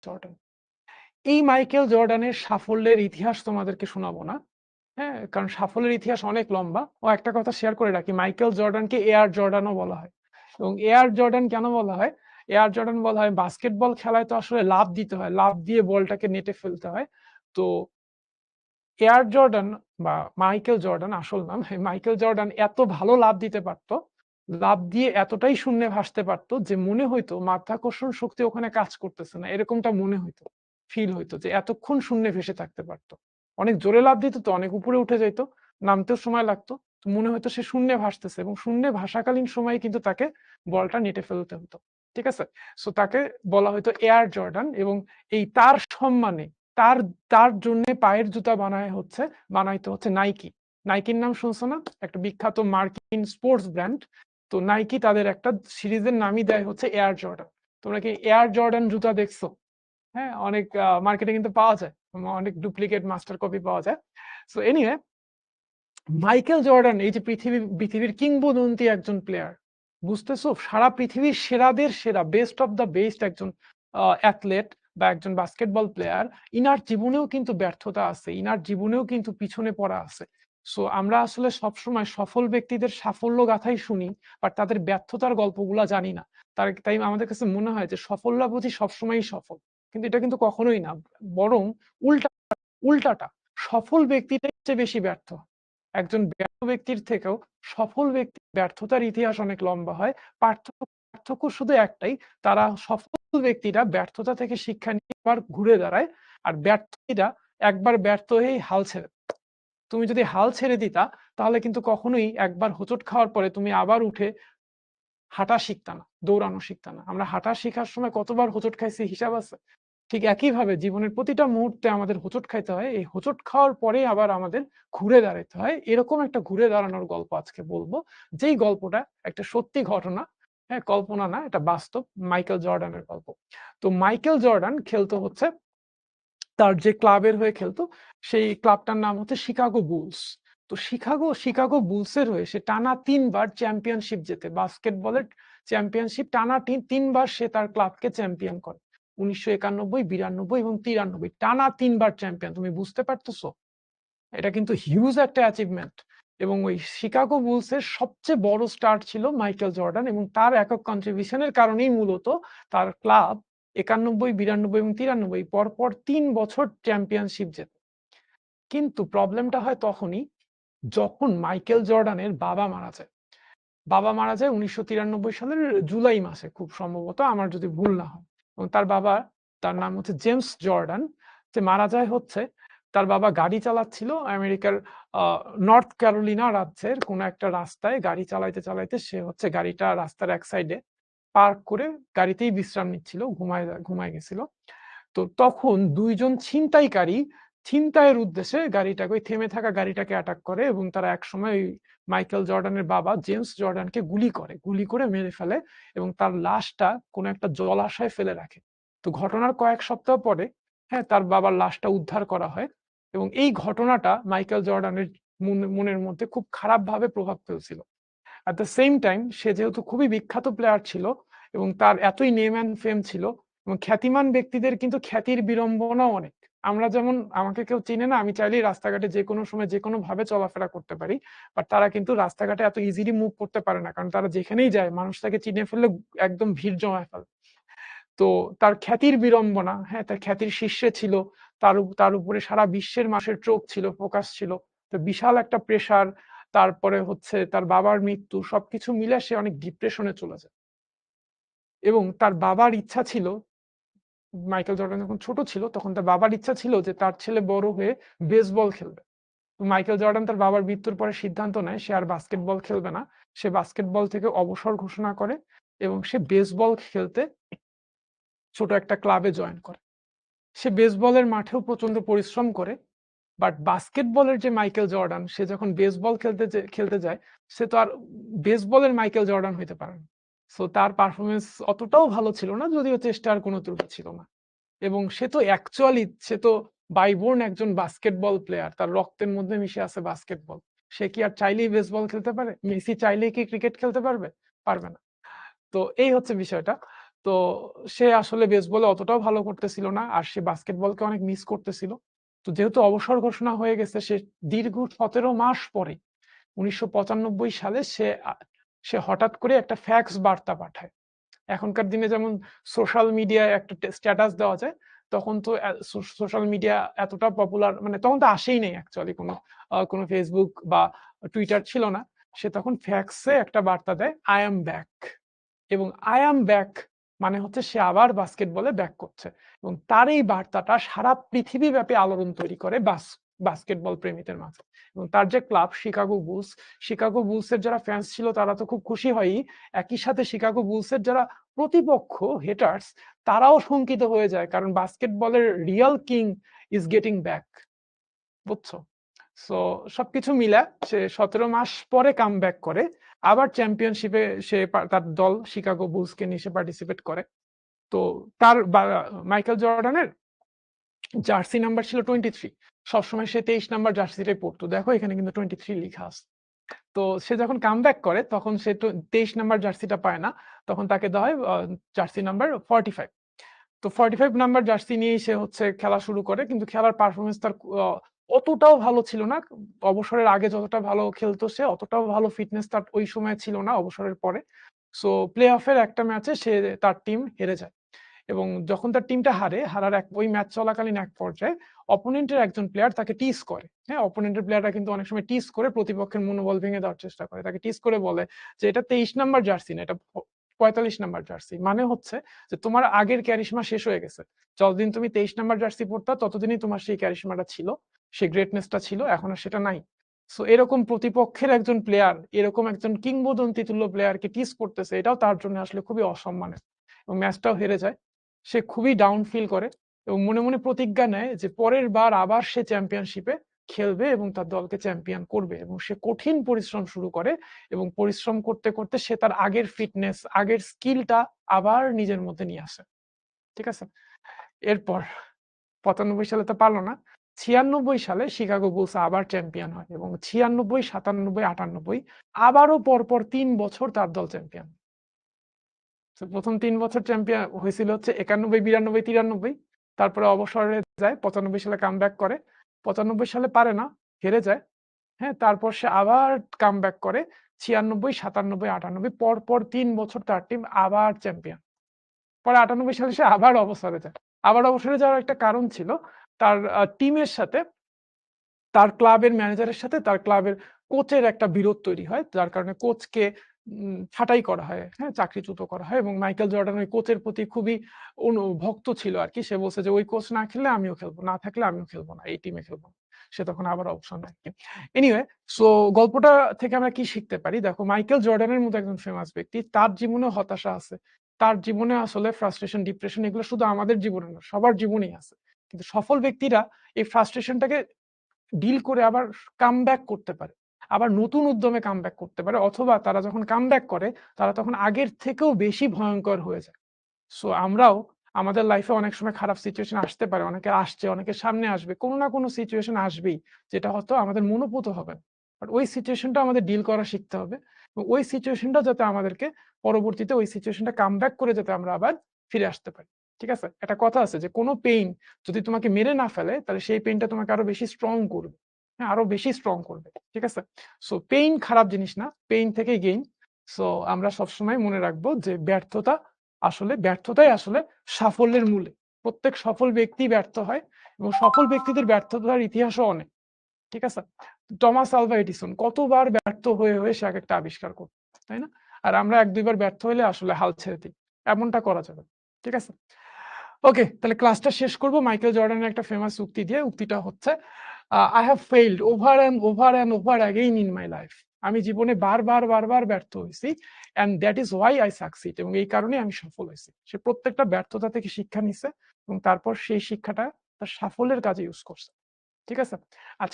Jordan. এই Michael জর্ডানের সাফল্যের ইতিহাস তোমাদেরকে শোনাবো না, হ্যাঁ, কারণ সাফল্যের ইতিহাস অনেক লম্বা। ও একটা কথা শেয়ার করে রাখি, মাইকেল জর্ডানকে এয়ার জর্ডানও বলা হয়। এবং এয়ার জর্ডান কেন বলা হয়? এয়ার জর্ডান বলা হয় বাস্কেটবল খেলায় তো আসলে লাফ দিতে হয়, লাফ দিয়ে বলটাকে নেটে ফেলতে হয়। তো এয়ার জর্ডান বা মাইকেল জর্ডান আসল নাম, মাইকেল জর্ডান এত ভালো লাফ দিতে পারতো, লাফ দিয়ে এতটাই শূন্যে ভাসতে পারতো যে মনে হইতো মাধ্যাকর্ষণ শক্তি ওখানে কাজ করতেছে না, এরকমটা মনে হইতো, ফিল হইতো যে এতক্ষণ শূন্যে ভেসে থাকতে পারতো। অনেক জোরে লাফ দিত তো অনেক উপরে উঠে যাইতো, নামতেও সময় লাগতো, তো মনে হইতো সে শূন্যে ভাসতেছে, এবং শূন্যে ভাসাকালীন সময় কিন্তু তাকে বলটা নেটে ফেলতে হতো। ঠিক আছে, সো তাকে বলা হয়তো এয়ার জর্ডান। এবং এই তার সম্মানে, তার তার জন্য পায়ের জুতা বানাইতে হচ্ছে নাইকি। নাইকির নাম শুনছো না? একটা বিখ্যাত মার্কিন স্পোর্টস ব্র্যান্ড। তো নাইকি তাদের একটা সিরিজের নামই দেয় হচ্ছে এয়ার জর্ডান। তোমরা কি এয়ার জর্ডান জুতা দেখছো? হ্যাঁ, অনেক মার্কেটে কিন্তু পাওয়া যায়, অনেক ডুপ্লিকেট মাস্টার কপি পাওয়া যায়। সো এনিওয়ে, মাইকেল জর্ডান এই যে পৃথিবীর কিংবদন্তি একজন প্লেয়ার, বুঝতেছো, সারা পৃথিবীর সেরাদের সেরা, বেস্ট অফ দ্য বেস্ট একজন অ্যাথলেট বা একজন বাস্কেটবল প্লেয়ার। ইনার জীবনেও কিন্তু ব্যর্থতা আছে, ইনার জীবনেও কিন্তু পিছনে পড়া আছে। সো আমরা আসলে সবসময় সফল ব্যক্তিদের সাফল্য গাথাই শুনি, বাট তাদের ব্যর্থতার গল্পগুলা জানি না। তাই আমাদের কাছে মনে হয় যে সফলরা বুঝি সবসময়ই সফল, কিন্তু এটা কিন্তু কখনোই না। বরং উল্টা উল্টাটা, সফল ব্যক্তিটাই চেয়ে বেশি ব্যর্থ। একজন ব্যর্থ ব্যক্তির থেকেও সফল ব্যক্তির ব্যর্থতার ইতিহাস অনেক লম্বা হয়। পার্থক্য পার্থক্য শুধু একটাই, তারা সফল ব্যক্তিরা ব্যর্থতা থেকে শিক্ষা নিয়ে আবার ঘুরে দাঁড়ায়, আর ব্যর্থীরা একবার ব্যর্থ হয়েই হাল ছেড়ে। তুমি যদি হাল ছেড়ে দিতা, তাহলে কিন্তু কখনোই একবার হোঁচট খাওয়ার পরে তুমি আবার উঠে হাঁটা শিখতা না, দৌড়ানো শিখতা না। আমরা হাঁটা শেখার সময় কতবার হোঁচট খাইছি হিসাব আছে? ঠিক একইভাবে জীবনের প্রতিটা মুহূর্তে আমাদের হোঁচট খাইতে হয়, এই হোঁচট খাওয়ার পরেই আবার আমাদের ঘুরে দাঁড়াতে হয়। এরকম একটা ঘুরে দাঁড়ানোর গল্প আজকে বলবো, যেই গল্পটা একটা সত্যি ঘটনা, হ্যাঁ, কল্পনা না, এটা বাস্তব, মাইকেল জর্ডানের গল্প। তো মাইকেল জর্ডান খেলতো হচ্ছে, তার যে ক্লাবের হয়ে খেলতো সেই ক্লাবটার নাম হচ্ছে শিকাগো বুলস। তো শিকাগো বুলসের হয়ে সে টানা 3বার চ্যাম্পিয়নশিপ জেতে, বাস্কেটবলের চ্যাম্পিয়নশিপ টানা তিনবার সে তার ক্লাবকে চ্যাম্পিয়ন করে। 1991, 92 এবং 93, টানা 3বার চ্যাম্পিয়ন। তুমি বুঝতে পারতেছো, এটা কিন্তু হিউজ একটা অ্যাচিভমেন্ট। এবং ওই শিকাগো বুলসের সবচেয়ে বড় স্টার ছিল মাইকেল জর্ডান, এবং তার একক কন্ট্রিবিউশনের কারণেই মূলত তার ক্লাব 91, 92 এবং 93 পরপর 3 বছর চ্যাম্পিয়নশিপ জেতে। কিন্তু প্রবলেমটা হয় তখনই যখন মাইকেল জর্ডানের বাবা মারা যায়। বাবা মারা যায় 1993 সালের জুলাই মাসে, খুব সম্ভবত, আমার যদি ভুল না হয়। এবং তার বাবা, তার নাম হচ্ছে জেমস জর্ডান, যে মারা যায় হচ্ছে, তার বাবা গাড়ি চালাচ্ছিল আমেরিকার নর্থ ক্যারোলিনা রাজ্যের কোন একটা রাস্তায় গাড়ি চালাইতে চালাইতে সে হচ্ছে গাড়িটা রাস্তার এক সাইডে পার্ক করে গাড়িতেই বিশ্রাম নিচ্ছিল, ঘুমায় গেছিল। তো তখন দুইজন ছিনতাইকারী ছিনতাইয়ের উদ্দেশ্যে গাড়িটাকে, ওই থেমে থাকা গাড়িটাকে অ্যাটাক করে, এবং তারা একসময় মাইকেল জর্ডানের বাবা জেমস জর্ডানকে গুলি করে মেরে ফেলে, এবং তার লাশটা কোনো একটা জলাশয়ে ফেলে রাখে। তো ঘটনার কয়েক সপ্তাহ পরে, হ্যাঁ, তার বাবার লাশটা উদ্ধার করা হয়। এবং এই ঘটনাটা মাইকেল জর্ডানের মনের মধ্যে খুব খারাপভাবে প্রভাব ফেলছিল। অ্যাট দ্য সেম টাইম সে যেহেতু খুবই বিখ্যাত প্লেয়ার ছিল, এবং তার এতই নেম অ্যান্ড ফেম ছিল, এবং খ্যাতিমান ব্যক্তিদের কিন্তু খ্যাতির বিড়ম্বনাও অনেক। আমরা যেমন, আমাকে কেউ চিনে না, আমি চাইলেই রাস্তাঘাটে যে কোনো সময় যে কোনো ভাবে চলাফেরা করতে পারি, বাট তারা কিন্তু রাস্তাঘাটে এত ইজিলি মুভ করতে পারে না, কারণ তারা যেখানেই যায় মানুষ তাকে চিনে ফেললে একদম ভিড় জমায় ফেলে। তো তার খ্যাতির বিড়ম্বনা, হ্যাঁ, তার খ্যাতির শীর্ষে ছিল, তার উপরে সারা বিশ্বের মানুষের চোখ ছিল, ফোকাস ছিল। তো বিশাল একটা প্রেসার, তারপরে হচ্ছে তার বাবার মৃত্যু, সবকিছু মিলে সে অনেক ডিপ্রেশনে চলে যায়। এবং তার বাবার ইচ্ছা ছিল, মাইকেল জর্ডান যখন ছোট ছিল তখন তার বাবার ইচ্ছা ছিল যে তার ছেলে বড় হয়ে বেসবল খেলবে। মাইকেল জর্ডান তার বাবার মৃত্যুর পরে সিদ্ধান্ত নেয় সে আর বাস্কেটবল খেলবে না, সে বাস্কেটবল থেকে অবসর ঘোষণা করে, এবং সে বেসবল খেলতে ছোট একটা ক্লাবে জয়েন করে। সে বেসবলের মাঠেও প্রচন্ড পরিশ্রম করে, বাট বাস্কেটবলের যে মাইকেল জর্ডান, সে যখন বেসবল খেলতে যায়, সে তো আর বেসবলের মাইকেল জর্ডান হইতে পারে না। সো তার পারফরমেন্স অতটাও ভালো ছিল না, যদিও চেষ্টার কোনো ত্রুটি ছিল না। এবং সে তো বাইবোর্ন একজন বাস্কেটবল প্লেয়ার, তার রক্তের মধ্যে মিশে আছে বাস্কেটবল। সে কি আর চাইলেই বেসবল খেলতে পারে? মেসি চাইলেই কি ক্রিকেট খেলতে পারবে? পারবে না। তো এই হচ্ছে বিষয়টা। তো সে আসলে বেসবলে অতটাও ভালো করতেছিল না, আর সে বাস্কেটবলকে অনেক মিস করতেছিল। তো যেহেতু অবসর ঘোষণা হয়ে গেছে, সে দীর্ঘ 17 মাস পরে 1995 সালে সে হঠাৎ করে একটা ফ্যাক্স বার্তা পাঠায়। এখনকার দিনে যেমন সোশ্যাল মিডিয়ায় একটা স্ট্যাটাস দেওয়া যায়, তখন তো সোশ্যাল মিডিয়া এতটা পপুলার, মানে তখন তো আসেই নেই অ্যাকচুয়ালি, কোনো ফেসবুক বা টুইটার ছিল না। সে তখন ফ্যাক্সে একটা বার্তা দেয়, আই এম ব্যাক। এবং আই অ্যাম ব্যাক মানে হচ্ছে সে আবার বাস্কেটবলে ব্যাক করছে। এবং তার এই বার্তাটা সারা পৃথিবীব্যাপী আলোড়ন তৈরি করে বাস্কেটবল প্রেমীদের মাঝে। এবং তার যে ক্লাব শিকাগো বুলসের যারা ফ্যান্স ছিল তারা তো খুব খুশি হয়ই, একই সাথে শিকাগো বুলসের যারা প্রতিপক্ষ হেটার্স, তারাও শঙ্কিত হয়ে যায়, কারণ বাস্কেটবলের real king is getting back, বুঝছো? সো সবকিছু মিলা সে 17 মাস পরে কামব্যাক করে, আবার চ্যাম্পিয়নশিপে সে তার দল শিকাগো বুলসকে নিয়ে সে পার্টিসিপেট করে। তো তার মাইকেল জর্ডানের জার্সি নাম্বার ছিল 23। সবসময় সে 23 নাম্বার জার্সিটাই পরতো, দেখো এখানে কিন্তু 23 লেখা আছে। তো সে যখন কামব্যাক করে তখন সে 23 নাম্বার জার্সিটা পায় না, তখন তাকে দেওয়া হয় জার্সি নাম্বার 45। তো 45 নাম্বার জার্সি নিয়েই সে হচ্ছে খেলা শুরু করে, কিন্তু খেলার পারফরমেন্স তার অতটাও ভালো ছিল না। অবসরের আগে যতটা ভালো খেলতো সে, অতটাও ভালো ফিটনেস তার ওই সময় ছিল না অবসরের পরে। সো প্লে অফের একটা ম্যাচে সে, তার টিম হেরে যায়। এবং যখন তার টিমটা হারার ওই ম্যাচ চলাকালীন এক পর্যায়ে অপোনেন্টের একজন প্লেয়ার তাকে টিস করে। হ্যাঁ, অপোনেন্টের প্লেয়াররা কিন্তু অনেক সময় টিস করে প্রতিপক্ষের মনোবল ভেঙে দেওয়ার চেষ্টা করে। তাকে টিস করে বলে যে এটা 23 নাম্বার জার্সি না, এটা 45 নাম্বার জার্সি। মানে হচ্ছে যে তোমার আগের ক্যারিশমা শেষ হয়ে গেছে, যতদিন তুমি 23 নাম্বার জার্সি পড়তা ততদিনই তোমার সেই ক্যারিশমাটা ছিল, সেই গ্রেটনেসটা ছিল, এখন আর সেটা নাই। সো এরকম প্রতিপক্ষের একজন প্লেয়ার এরকম একজন কিংবদন্তি তুল্য প্লেয়ারকে টিস করতেছে, এটাও তার জন্য আসলে খুবই অসম্মানের। এবং ম্যাচটাও হেরে যায়। সে খুবই ডাউন ফিল করে এবং মনে মনে প্রতিজ্ঞা নেয় যে পরের বার আবার সে চ্যাম্পিয়নশিপে খেলবে এবং তার দলকে চ্যাম্পিয়ন করবে। এবং সে কঠিন পরিশ্রম শুরু করে এবং পরিশ্রম করতে করতে সে তার আগের ফিটনেস, আগের স্কিলটা আবার নিজের মধ্যে নিয়ে আসে। ঠিক আছে? এরপর 95 সালে তো পারলো না, 96 সালে শিকাগো বুলস আবার চ্যাম্পিয়ন হয় এবং 96, 97, 98 আবারও পরপর 3 বছর তার দল চ্যাম্পিয়ন। প্রথম 3 বছর চ্যাম্পিয়ন হয়েছিল হচ্ছে 91, 92, 93। তারপরে অবসরে যায়, 95 সালে কামব্যাক করে। 95 সালে পারে না, হেরে যায়। হ্যাঁ, তারপর সে আবার কামব্যাক করে 96, 97, 98 পরপর 3 বছর তার টিম আবার চ্যাম্পিয়ন। পরে 98 সালে সে আবার অবসরে যায়। আবার অবসরে যাওয়ার একটা কারণ ছিল, তার টিমের সাথে, তার ক্লাবের ম্যানেজারের সাথে তার ক্লাবের কোচের একটা বিরোধ তৈরি হয়, যার কারণে কোচকে ছাঁটাই করা হয়, হ্যাঁ, চাকরিচ্যুত করা হয়। এবং মাইকেল জর্ডান ওই কোচের প্রতি খুবই ভক্ত ছিল আর কি। সে বলছে যে ওই কোচ না খেললে আমিও খেলবো, না থাকলে আমিও খেলবো না, এই টিমে খেলবো না। সে তখন আবার অবসর নেয়। এনিওয়ে, সো গল্পটা থেকে আমরা কি শিখতে পারি? দেখো, মাইকেল জর্ডানের মতো একজন ফেমাস ব্যক্তি, তার জীবনে হতাশা আছে, তার জীবনে আসলে ফ্রাস্ট্রেশন, ডিপ্রেশন, এগুলো শুধু আমাদের জীবনে না, সবার জীবনেই আছে। কিন্তু সফল ব্যক্তিরা এই ফ্রাস্ট্রেশনটাকে ডিল করে আবার কামব্যাক করতে পারে, আবার নতুন উদ্যমে কামব্যাক করতে পারে, অথবা তারা যখন কামব্যাক করে তারা তখন আগের থেকেও বেশি ভয়ঙ্কর হয়ে যায়। সো আমরাও আমাদের লাইফে অনেক সময় খারাপ সিচুয়েশন আসতে পারে, অনেকে আসছে, অনেকের সামনে আসবে, কোনো না কোনো সিচুয়েশন আসবেই যেটা হয়তো আমাদের মনোপুত হবে না। বাট ওই সিচুয়েশনটা আমাদের ডিল করা শিখতে হবে এবং ওই সিচুয়েশনটা যাতে আমাদেরকে পরবর্তীতে ওই সিচুয়েশনটা কামব্যাক করে যাতে আমরা আবার ফিরে আসতে পারি। ঠিক আছে? একটা কথা আছে যে কোনো পেইন যদি তোমাকে মেরে না ফেলে তাহলে সেই পেইনটা তোমাকে আরো বেশি স্ট্রং করবে। হ্যাঁ, আরো বেশি স্ট্রং করবে। ঠিক আছে? সো পেইন খারাপ জিনিস না, পেইন থেকে গেইন। সো আমরা সবসময় মনে রাখবো যে ব্যর্থতাই আসলে সাফল্যের মূলে। প্রত্যেক সফল ব্যক্তি ব্যর্থ হয় এবং সফল ব্যক্তিদের ব্যর্থতার ইতিহাসও অনেক। ঠিক আছে? টমাস আলভা এডিসন কতবার ব্যর্থ হয়ে সে একেকটা আবিষ্কার করত, তাই না? আর আমরা 1-2 বার ব্যর্থ হইলে আসলে হাল ছেড়ে দিই। এমনটা করা যাবে না। ঠিক আছে? ওকে, তাহলে ক্লাসটা শেষ করব মাইকেল জর্ডানের একটা ফেমাস উক্তি দিয়ে। উক্তিটা হচ্ছে, "I have failed over and over and over again in my life." আমি জীবনে বারবার ব্যর্থ হইছি, and that is why I succeed, এবং এই কারণেই আমি সফল হইছি। সে প্রত্যেকটা ব্যর্থতা থেকে শিক্ষা নিছে এবং তারপর সেই শিক্ষাটা তার সাফল্যের কাজে ইউজ করছে। ঠিক আছে? আজকে